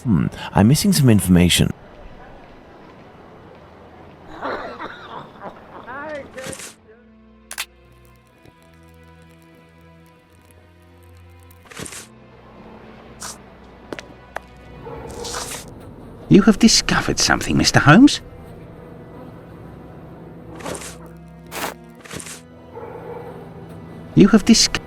I'm missing some information. You have discovered something, Mr. Holmes? You have discovered...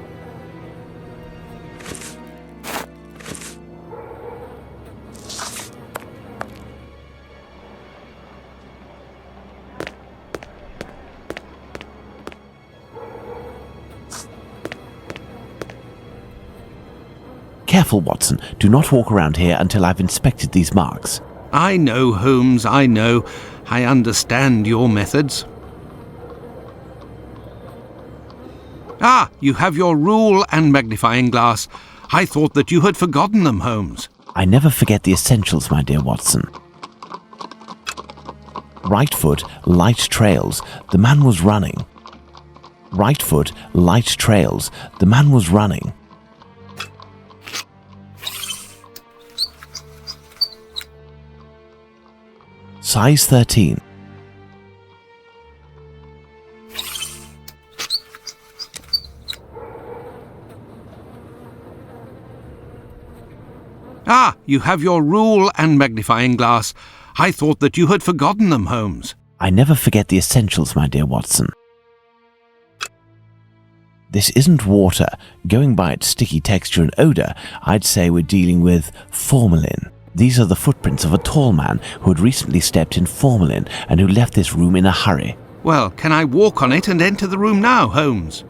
Careful, Watson. Do not walk around here until I've inspected these marks. I know, Holmes, I know. I understand your methods. Ah, you have your rule and magnifying glass. I thought that you had forgotten them, Holmes. I never forget the essentials, my dear Watson. Right foot, light trails. The man was running. Right foot, light trails. The man was running. Size 13. Ah, you have your rule and magnifying glass. I thought that you had forgotten them, Holmes. I never forget the essentials, my dear Watson. This isn't water. Going by its sticky texture and odour, I'd say we're dealing with formalin. These are the footprints of a tall man who had recently stepped in formalin and who left this room in a hurry. Well, can I walk on it and enter the room now, Holmes?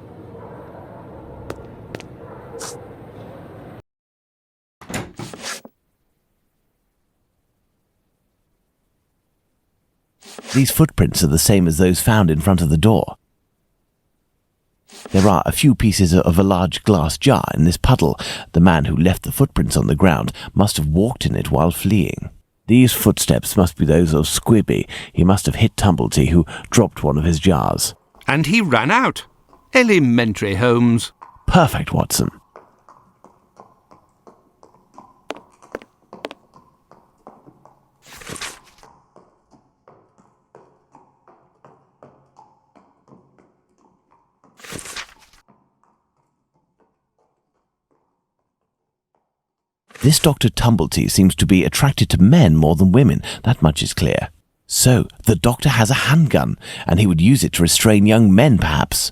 These footprints are the same as those found in front of the door. There are a few pieces of a large glass jar in this puddle. The man who left the footprints on the ground must have walked in it while fleeing. These footsteps must be those of Squibby. He must have hit Tumblety, who dropped one of his jars. And he ran out. Elementary, Holmes. Perfect, Watson. This Dr. Tumblety seems to be attracted to men more than women, that much is clear. So, the doctor has a handgun, and he would use it to restrain young men, perhaps.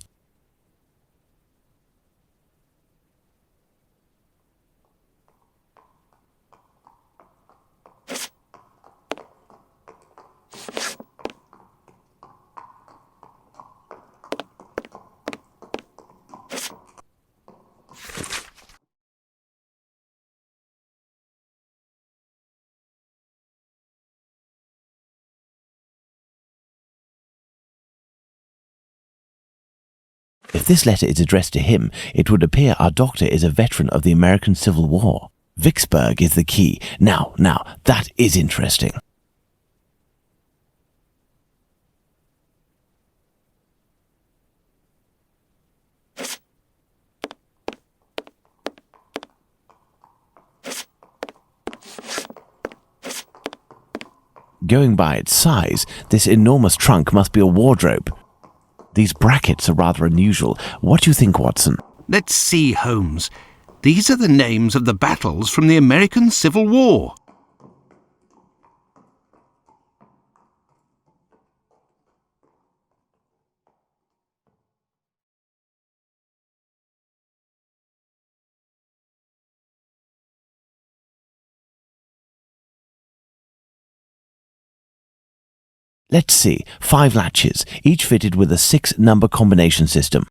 If this letter is addressed to him, it would appear our doctor is a veteran of the American Civil War. Vicksburg is the key. Now, that is interesting. Going by its size, this enormous trunk must be a wardrobe. These brackets are rather unusual. What do you think, Watson? Let's see, Holmes. These are the names of the battles from the American Civil War. Let's see, 5 latches, each fitted with a 6-number combination system.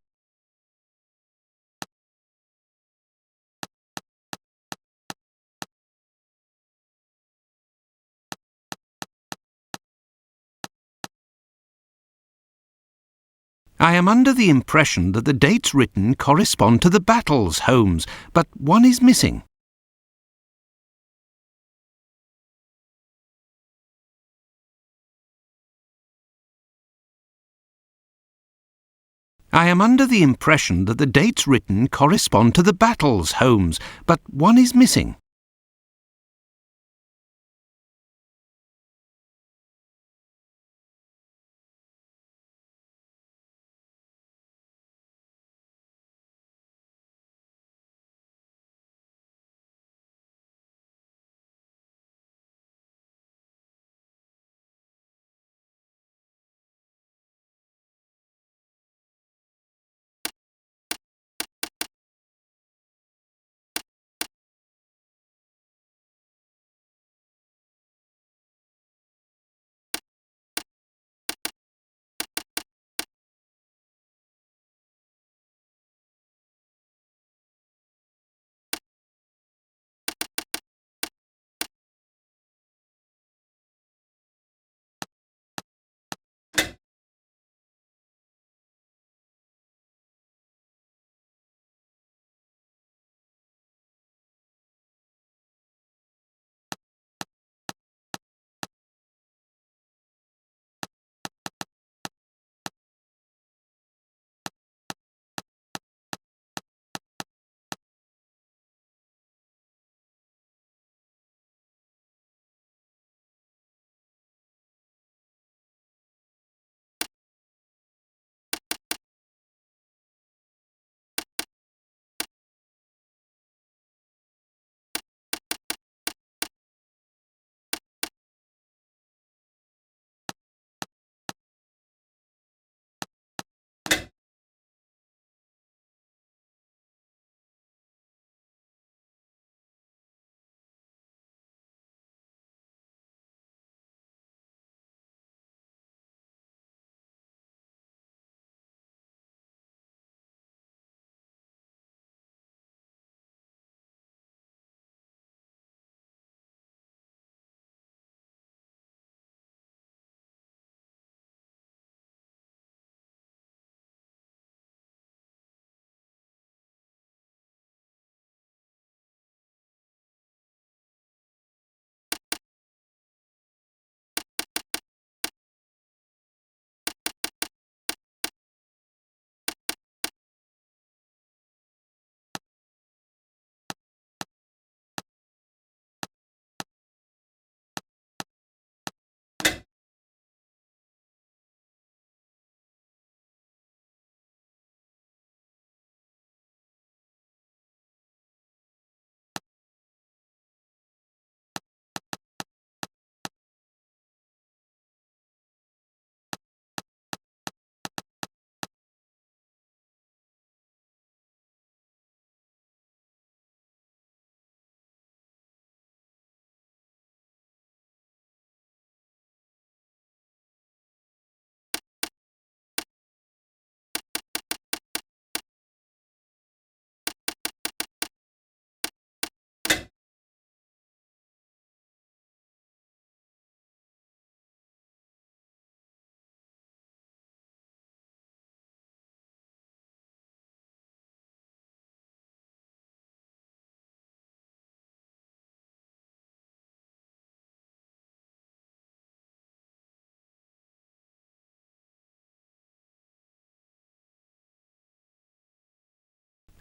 I am under the impression that the dates written correspond to the battles, Holmes, but one is missing. I am under the impression that the dates written correspond to the battles, Holmes, but one is missing.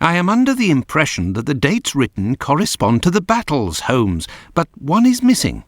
I am under the impression that the dates written correspond to the battles, Holmes, but one is missing.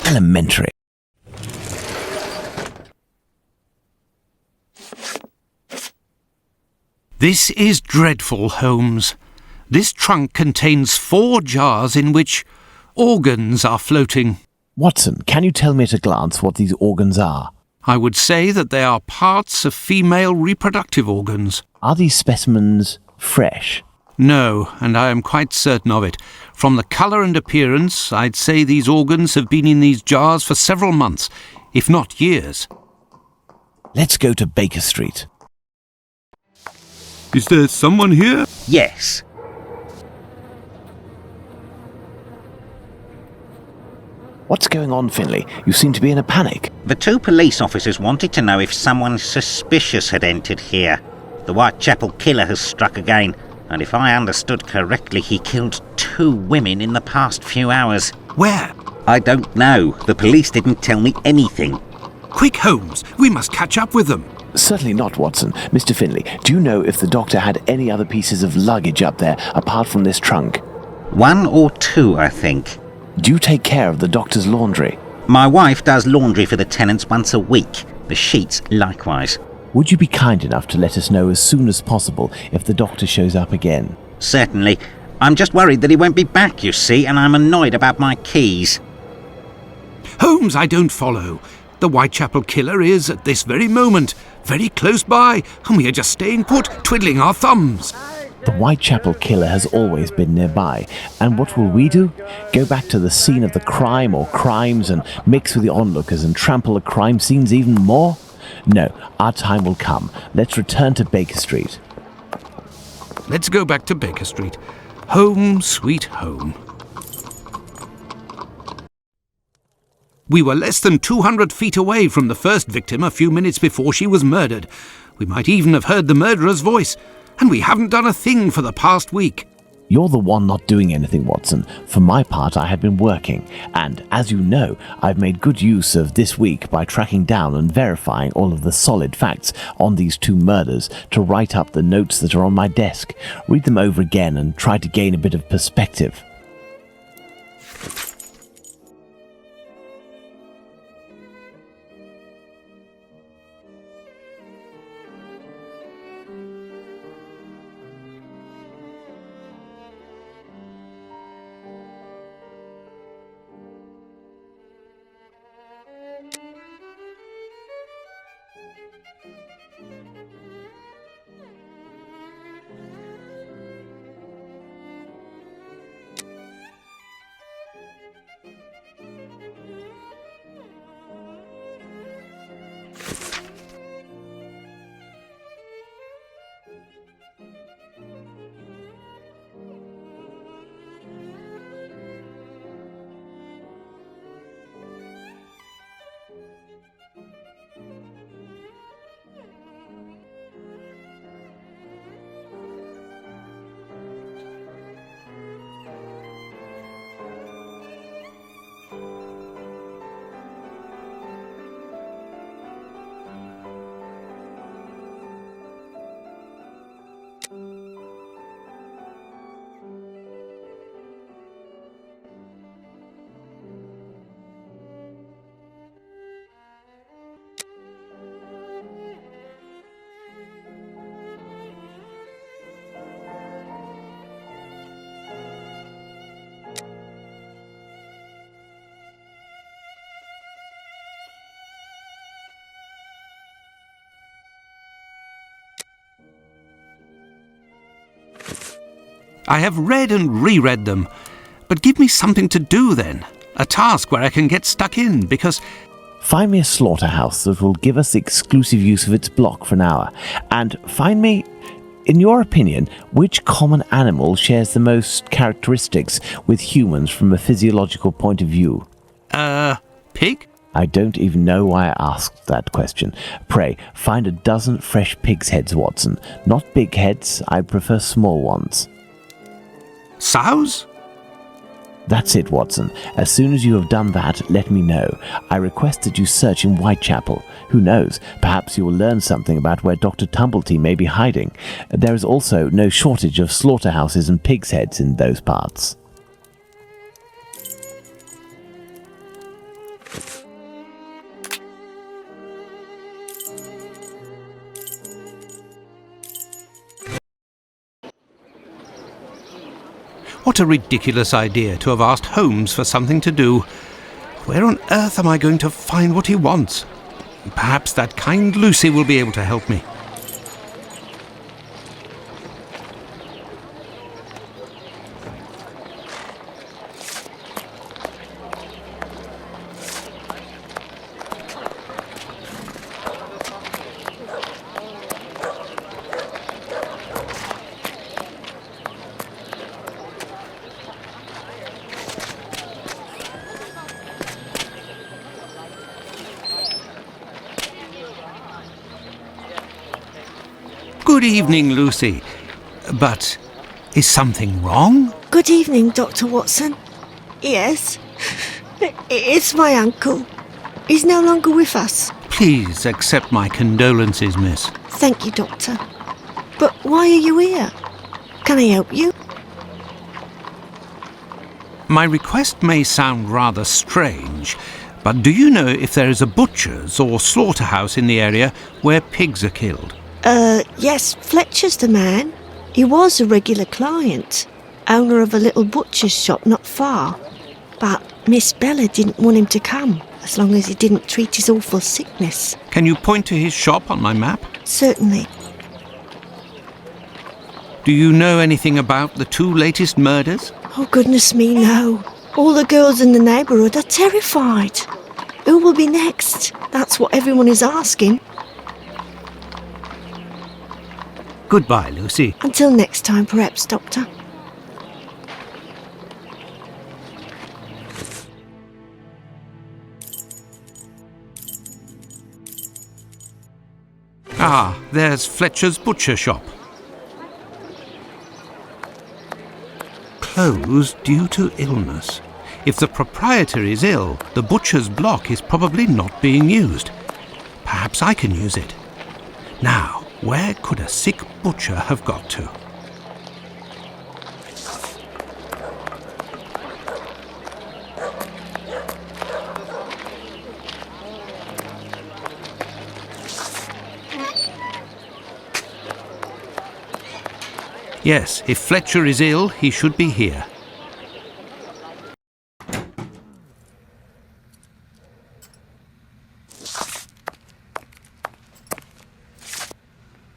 Elementary. This is dreadful, Holmes. This trunk contains 4 jars in which organs are floating. Watson, can you tell me at a glance what these organs are? I would say that they are parts of female reproductive organs. Are these specimens fresh? No, and I am quite certain of it. From the colour and appearance, I'd say these organs have been in these jars for several months, if not years. Let's go to Baker Street. Is there someone here? Yes. What's going on, Finley? You seem to be in a panic. The 2 police officers wanted to know if someone suspicious had entered here. The Whitechapel killer has struck again, and if I understood correctly, he killed 2 women in the past few hours. Where? I don't know. The police didn't tell me anything. Quick, Holmes! We must catch up with them. Certainly not, Watson. Mr. Finley, do you know if the doctor had any other pieces of luggage up there apart from this trunk? 1 or 2, I think. Do you take care of the doctor's laundry? My wife does laundry for the tenants once a week. The sheets likewise. Would you be kind enough to let us know as soon as possible if the doctor shows up again? Certainly. I'm just worried that he won't be back, you see, and I'm annoyed about my keys. Holmes, I don't follow. The Whitechapel killer is, at this very moment, very close by, and we are just staying put, twiddling our thumbs. The Whitechapel killer has always been nearby, and what will we do? Go back to the scene of the crime or crimes and mix with the onlookers and trample the crime scenes even more? No, our time will come. Let's return to Baker Street. Let's go back to Baker Street. Home, sweet home. We were less than 200 feet away from the first victim a few minutes before she was murdered. We might even have heard the murderer's voice, and we haven't done a thing for the past week. You're the one not doing anything, Watson. For my part, I have been working, and as you know, I've made good use of this week by tracking down and verifying all of the solid facts on these 2 murders to write up the notes that are on my desk, read them over again and try to gain a bit of perspective. I have read and reread them. But give me something to do then. A task where I can get stuck in, because... Find me a slaughterhouse that will give us exclusive use of its block for an hour. And find me, in your opinion, which common animal shares the most characteristics with humans from a physiological point of view? Pig? I don't even know why I asked that question. Pray, find a dozen fresh pig's heads, Watson. Not big heads, I prefer small ones. Sows? That's it, Watson. As soon as you have done that, let me know. I request that you search in Whitechapel. Who knows, perhaps you will learn something about where Dr. Tumblety may be hiding. There is also no shortage of slaughterhouses and pig's heads in those parts. What a ridiculous idea to have asked Holmes for something to do. Where on earth am I going to find what he wants? Perhaps that kind Lucy will be able to help me. Good evening, Lucy. But is something wrong? Good evening, Dr. Watson. Yes, it's my uncle. He's no longer with us. Please accept my condolences, miss. Thank you, Doctor. But why are you here? Can I help you? My request may sound rather strange, but do you know if there is a butcher's or slaughterhouse in the area where pigs are killed? Yes, Fletcher's the man. He was a regular client, owner of a little butcher's shop not far. But Miss Bella didn't want him to come, as long as he didn't treat his awful sickness. Can you point to his shop on my map? Certainly. Do you know anything about the two latest murders? Oh, goodness me, no. All the girls in the neighbourhood are terrified. Who will be next? That's what everyone is asking. Goodbye, Lucy. Until next time, perhaps, Doctor. Ah, there's Fletcher's butcher shop. Closed due to illness. If the proprietor is ill, the butcher's block is probably not being used. Perhaps I can use it. Now, where could a sick butcher have got to? Yes, if Fletcher is ill, he should be here.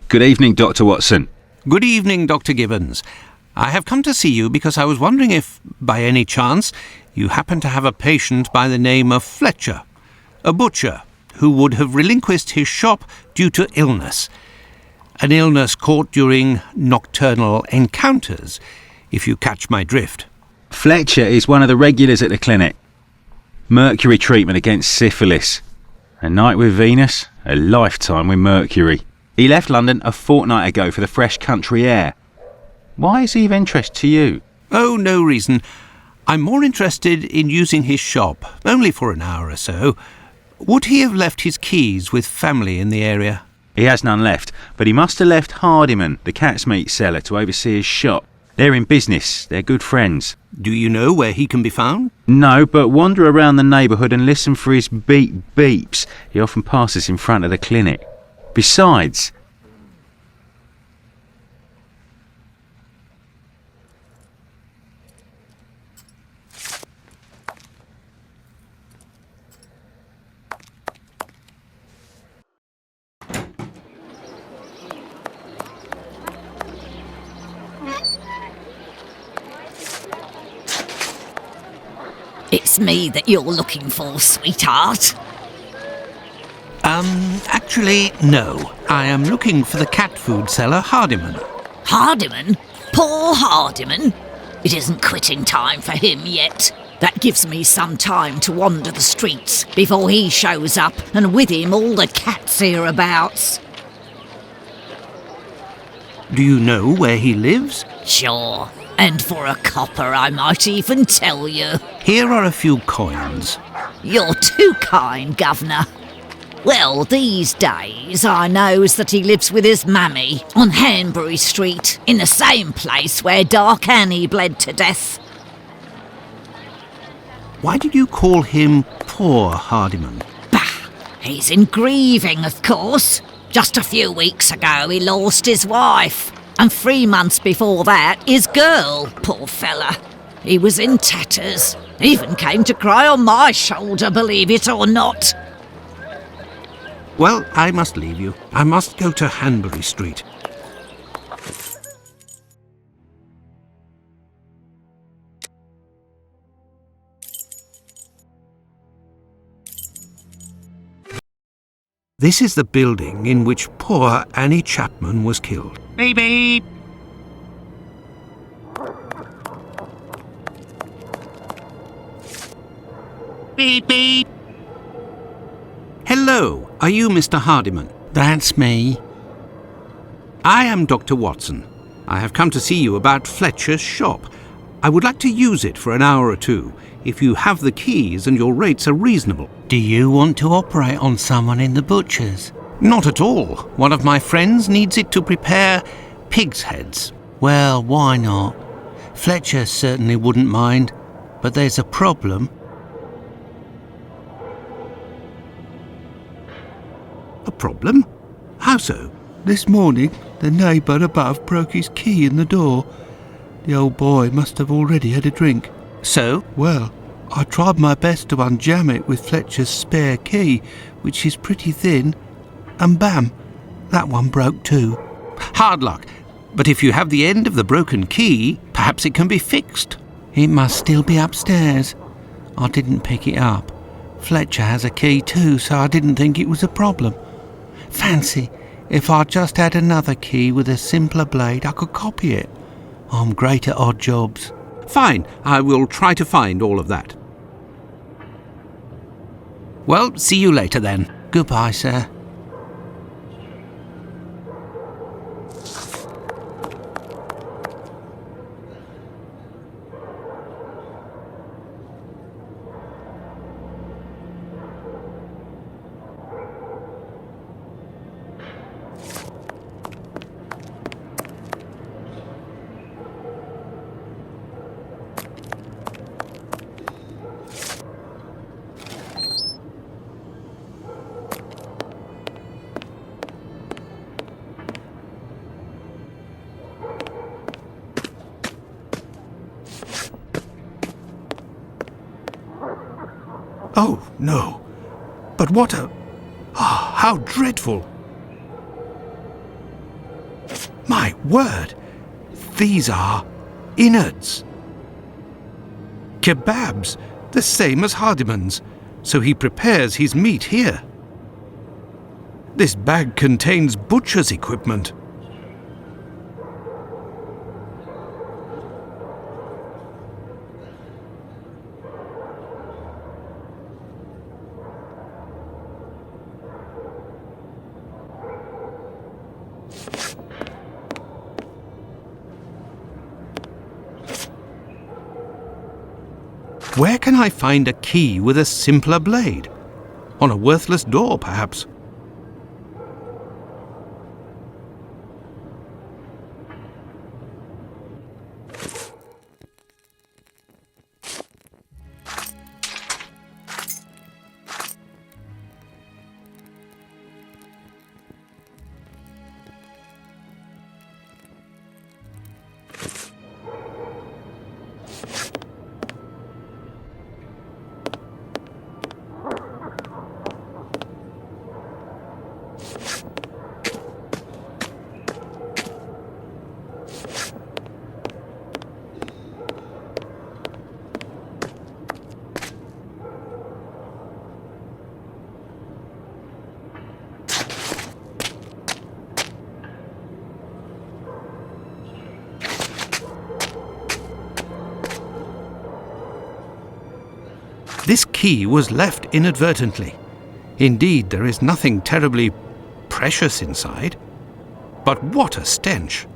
Good evening, Dr. Watson. Good evening, Dr. Gibbons. I have come to see you because I was wondering if, by any chance, you happen to have a patient by the name of Fletcher, a butcher who would have relinquished his shop due to illness. An illness caught during nocturnal encounters, if you catch my drift. Fletcher is one of the regulars at the clinic. Mercury treatment against syphilis. A night with Venus, a lifetime with Mercury. He left London a fortnight ago for the fresh country air. Why is he of interest to you? Oh, no reason. I'm more interested in using his shop, only for an hour or so. Would he have left his keys with family in the area? He has none left, but he must have left Hardiman, the cat's meat seller, to oversee his shop. They're in business. They're good friends. Do you know where he can be found? No, but wander around the neighbourhood and listen for his beeps. He often passes in front of the clinic. Besides... It's me that you're looking for, sweetheart. Actually, no. I am looking for the cat food seller, Hardiman. Hardiman? Poor Hardiman. It isn't quitting time for him yet. That gives me some time to wander the streets before he shows up, and with him all the cats hereabouts. Do you know where he lives? Sure, and for a copper I might even tell you. Here are a few coins. You're too kind, Governor. Well, these days I knows that he lives with his mammy on Hanbury Street, in the same place where Dark Annie bled to death. Why did you call him poor Hardiman? Bah, he's in grieving, of course. Just a few weeks ago he lost his wife, and 3 months before that his girl, poor fella. He was in tatters, even came to cry on my shoulder, believe it or not. Well, I must leave you. I must go to Hanbury Street. This is the building in which poor Annie Chapman was killed. Beep beep. Beep beep. Hello, are you Mr. Hardiman? That's me. I am Dr. Watson. I have come to see you about Fletcher's shop. I would like to use it for an hour or two, if you have the keys and your rates are reasonable. Do you want to operate on someone in the butcher's? Not at all. One of my friends needs it to prepare pig's heads. Well, why not? Fletcher certainly wouldn't mind, but there's a problem. A problem? How so? This morning, the neighbour above broke his key in the door. The old boy must have already had a drink. So? Well, I tried my best to unjam it with Fletcher's spare key, which is pretty thin, and bam, that one broke too. Hard luck. But if you have the end of the broken key, perhaps it can be fixed. It must still be upstairs. I didn't pick it up. Fletcher has a key too, so I didn't think it was a problem. Fancy, if I just had another key with a simpler blade, I could copy it. I'm great at odd jobs. Fine, I will try to find all of that. Well, see you later then. Goodbye, sir. Oh, no. But what a... Ah, how dreadful. My word. These are innards. Kebabs, the same as Hardiman's. So he prepares his meat here. This bag contains butcher's equipment. Where can I find a key with a simpler blade? On a worthless door, perhaps. This key was left inadvertently. Indeed, there is nothing terribly precious inside. But what a stench!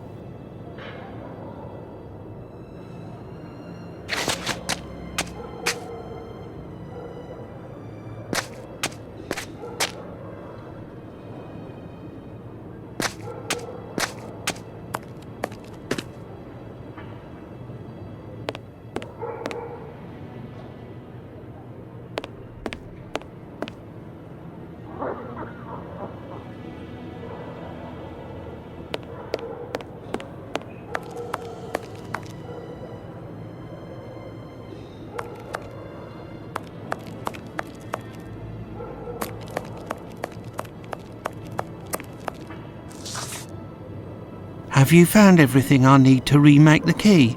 Have you found everything I need to remake the key?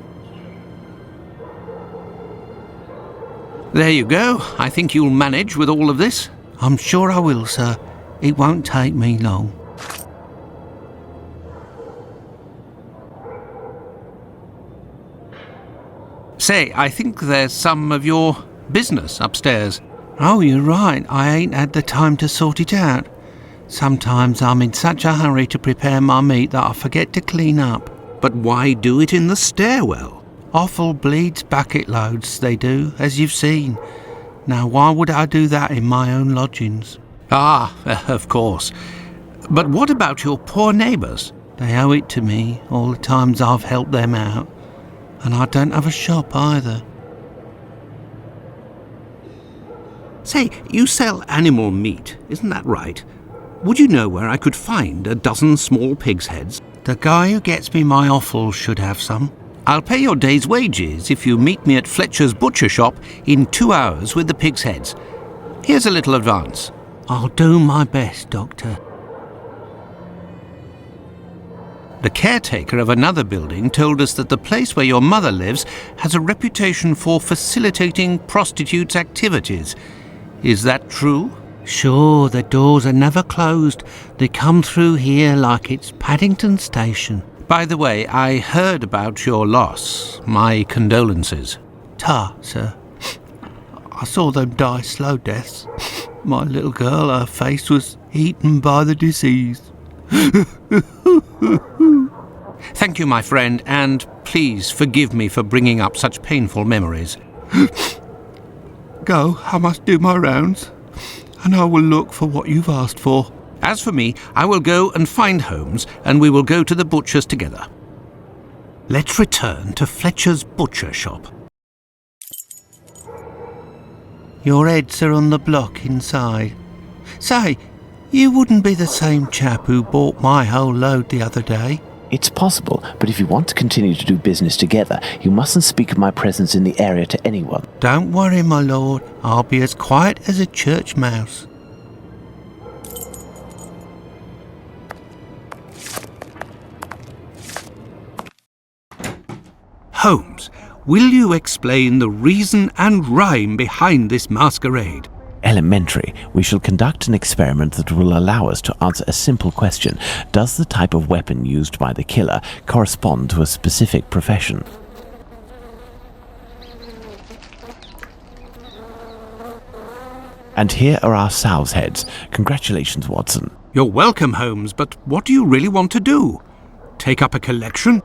There you go. I think you'll manage with all of this. I'm sure I will, sir. It won't take me long. Say, I think there's some of your business upstairs. Oh, you're right. I ain't had the time to sort it out. Sometimes I'm in such a hurry to prepare my meat that I forget to clean up. But why do it in the stairwell? Offal bleeds bucket loads, they do, as you've seen. Now, why would I do that in my own lodgings? Ah, of course. But what about your poor neighbours? They owe it to me, all the times I've helped them out. And I don't have a shop either. Say, you sell animal meat, isn't that right? Would you know where I could find a dozen small pig's heads? The guy who gets me my offal should have some. I'll pay your day's wages if you meet me at Fletcher's butcher shop in 2 hours with the pig's heads. Here's a little advance. I'll do my best, Doctor. The caretaker of another building told us that the place where your mother lives has a reputation for facilitating prostitutes' activities. Is that true? Sure, the doors are never closed. They come through here like it's Paddington Station. By the way, I heard about your loss. My condolences. Ta, sir. I saw them die slow deaths. My little girl, her face was eaten by the disease. Thank you, my friend, and please forgive me for bringing up such painful memories. Go, I must do my rounds, and I will look for what you've asked for. As for me, I will go and find Holmes, and we will go to the butcher's together. Let's return to Fletcher's butcher shop. Your heads are on the block inside. Say, you wouldn't be the same chap who bought my whole load the other day? It's possible, but if you want to continue to do business together, you mustn't speak of my presence in the area to anyone. Don't worry, my lord. I'll be as quiet as a church mouse. Holmes, will you explain the reason and rhyme behind this masquerade? Elementary. We shall conduct an experiment that will allow us to answer a simple question. Does the type of weapon used by the killer correspond to a specific profession? And here are our sow's heads. Congratulations, Watson. You're welcome, Holmes, but what do you really want to do? Take up a collection?